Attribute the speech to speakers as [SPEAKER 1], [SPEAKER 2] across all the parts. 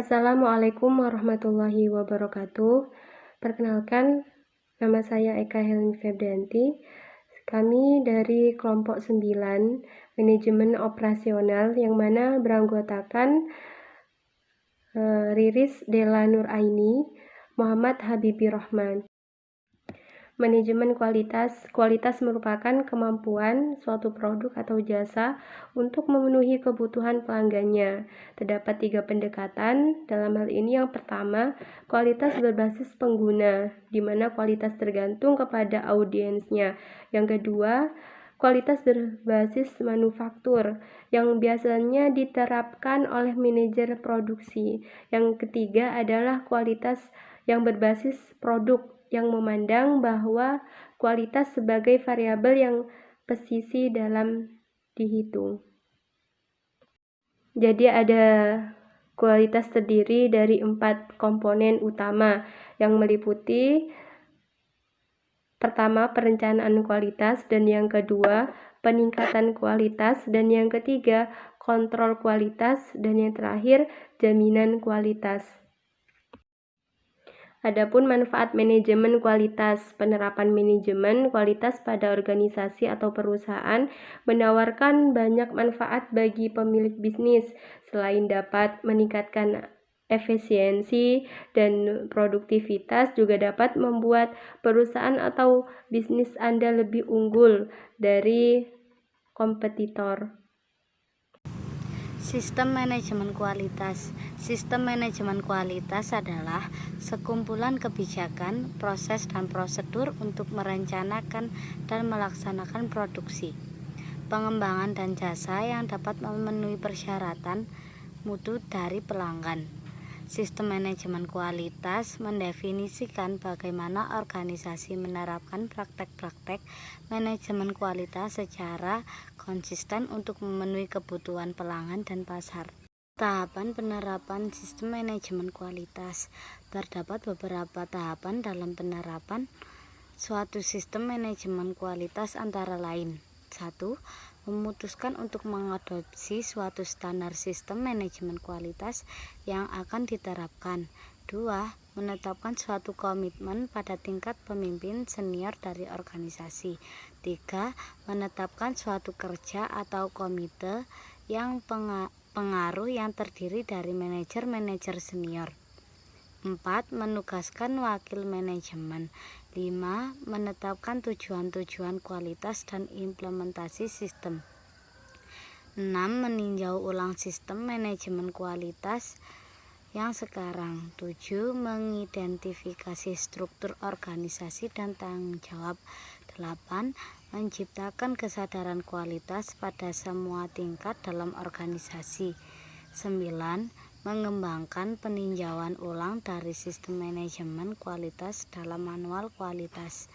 [SPEAKER 1] Assalamualaikum warahmatullahi wabarakatuh. Perkenalkan, nama saya Eka Helmi Febrianti. Kami dari kelompok 9, manajemen operasional, yang mana beranggotakan Riris Della Nuraini, Muhammad Habibie Rohman. Manajemen kualitas merupakan kemampuan suatu produk atau jasa untuk memenuhi kebutuhan pelanggannya. Terdapat 3 pendekatan. Dalam hal ini yang pertama, kualitas berbasis pengguna, di mana kualitas tergantung kepada audiensnya. Yang kedua, kualitas berbasis manufaktur, yang biasanya diterapkan oleh manajer produksi. Yang ketiga adalah kualitas yang berbasis produk, yang memandang bahwa kualitas sebagai variabel yang presisi dalam dihitung. Jadi ada kualitas terdiri dari 4 komponen utama yang meliputi pertama perencanaan kualitas, dan yang kedua peningkatan kualitas, dan yang ketiga kontrol kualitas, dan yang terakhir jaminan kualitas. Adapun manfaat manajemen kualitas. Penerapan manajemen kualitas pada organisasi atau perusahaan menawarkan banyak manfaat bagi pemilik bisnis. Selain dapat meningkatkan efisiensi dan produktivitas, juga dapat membuat perusahaan atau bisnis Anda lebih unggul dari kompetitor.
[SPEAKER 2] Sistem manajemen kualitas. Sistem manajemen kualitas adalah sekumpulan kebijakan, proses, dan prosedur untuk merencanakan dan melaksanakan produksi, pengembangan, dan jasa yang dapat memenuhi persyaratan mutu dari pelanggan. Sistem manajemen kualitas mendefinisikan bagaimana organisasi menerapkan praktek-praktek manajemen kualitas secara konsisten untuk memenuhi kebutuhan pelanggan dan pasar. Tahapan penerapan sistem manajemen kualitas. Terdapat beberapa tahapan dalam penerapan suatu sistem manajemen kualitas, antara lain: 1. Memutuskan untuk mengadopsi suatu standar sistem manajemen kualitas yang akan diterapkan. 2. Menetapkan suatu komitmen pada tingkat pemimpin senior dari organisasi. 3. Menetapkan suatu kerja atau komite yang pengaruh yang terdiri dari manajer-manajer senior. 4. Menugaskan wakil manajemen. 5. Menetapkan tujuan-tujuan kualitas dan implementasi sistem. 6. Meninjau ulang sistem manajemen kualitas yang sekarang. 7. Mengidentifikasi struktur organisasi dan tanggung jawab. 8. Menciptakan kesadaran kualitas pada semua tingkat dalam organisasi. 9. Mengembangkan peninjauan ulang dari sistem manajemen kualitas dalam manual kualitas.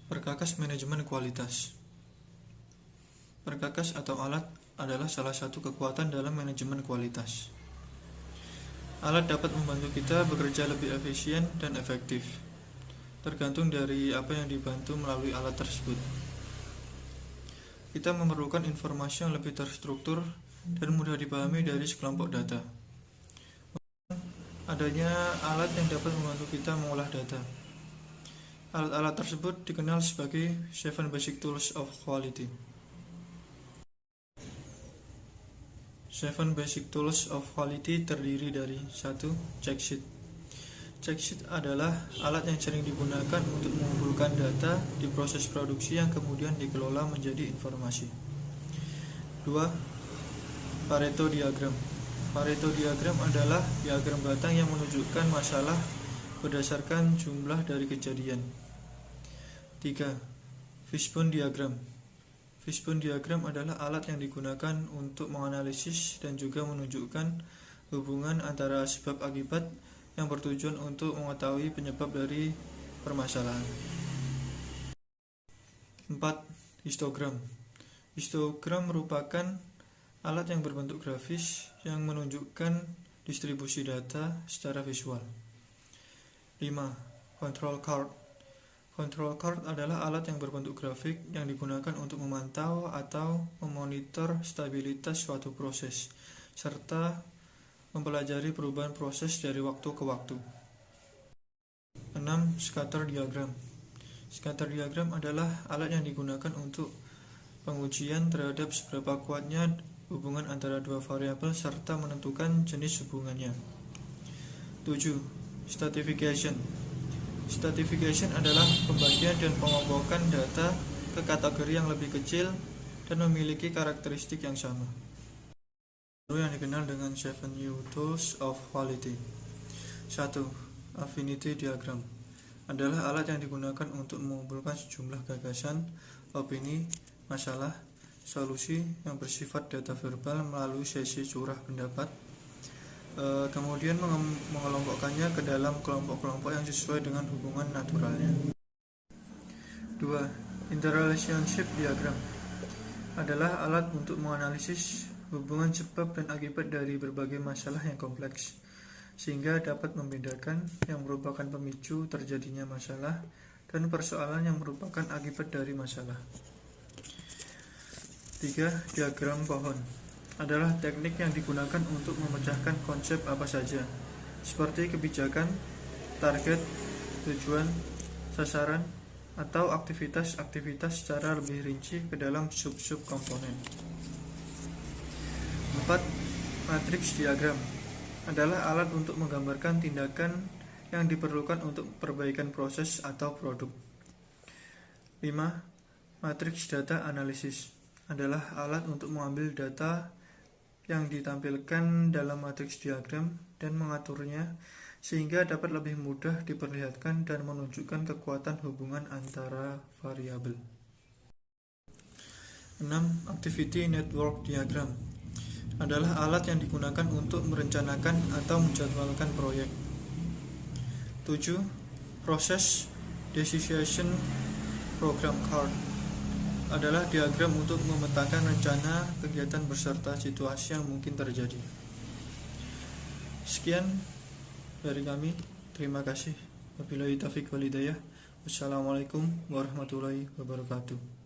[SPEAKER 3] Perkakas manajemen kualitas. Perkakas atau alat adalah salah satu kekuatan dalam manajemen kualitas. Alat dapat membantu kita bekerja lebih efisien dan efektif, tergantung dari apa yang dibantu melalui alat tersebut. Kita memerlukan informasi yang lebih terstruktur dan mudah dipahami dari sekelompok data. Adanya alat yang dapat membantu kita mengolah data. Alat-alat tersebut dikenal sebagai 7 Basic Tools of Quality. 7 Basic Tools of Quality terdiri dari 1. Check sheet. Check sheet adalah alat yang sering digunakan untuk mengumpulkan data di proses produksi yang kemudian dikelola menjadi informasi. 2. Pareto diagram. Pareto diagram adalah diagram batang yang menunjukkan masalah berdasarkan jumlah dari kejadian. 3. Fishbone diagram. Fishbone diagram adalah alat yang digunakan untuk menganalisis dan juga menunjukkan hubungan antara sebab akibat yang bertujuan untuk mengetahui penyebab dari permasalahan. 4. Histogram. Histogram merupakan alat yang berbentuk grafis yang menunjukkan distribusi data secara visual. 5. Control card. Control card adalah alat yang berbentuk grafik yang digunakan untuk memantau atau memonitor stabilitas suatu proses, serta mempelajari perubahan proses dari waktu ke waktu. 6. Scatter diagram. Scatter diagram adalah alat yang digunakan untuk pengujian terhadap seberapa kuatnya hubungan antara dua variabel serta menentukan jenis hubungannya. 7. Stratification. Stratification adalah pembagian dan pengompokan data ke kategori yang lebih kecil dan memiliki karakteristik yang sama. Yang dikenal dengan 7 New Tools of Quality. 1. Affinity Diagram adalah alat yang digunakan untuk mengumpulkan sejumlah gagasan, opini, masalah, solusi yang bersifat data verbal melalui sesi curah pendapat, kemudian mengelompokkannya ke dalam kelompok-kelompok yang sesuai dengan hubungan naturalnya. 2. Interrelationship Diagram adalah alat untuk menganalisis hubungan sebab dan akibat dari berbagai masalah yang kompleks, sehingga dapat membedakan yang merupakan pemicu terjadinya masalah dan persoalan yang merupakan akibat dari masalah. 3. Diagram pohon adalah teknik yang digunakan untuk memecahkan konsep apa saja, seperti kebijakan, target, tujuan, sasaran, atau aktivitas-aktivitas secara lebih rinci ke dalam sub-sub komponen. 4. Matriks diagram adalah alat untuk menggambarkan tindakan yang diperlukan untuk perbaikan proses atau produk. 5. Matriks data analisis adalah alat untuk mengambil data yang ditampilkan dalam matriks diagram dan mengaturnya sehingga dapat lebih mudah diperlihatkan dan menunjukkan kekuatan hubungan antara variabel. 6. Activity Network Diagram adalah alat yang digunakan untuk merencanakan atau menjadwalkan proyek. 7. Process Decision Program Chart adalah diagram untuk memetakan rencana kegiatan beserta situasi yang mungkin terjadi. Sekian dari kami. Terima kasih. Wabillahi taufiq wal hidayah. Wassalamualaikum warahmatullahi wabarakatuh.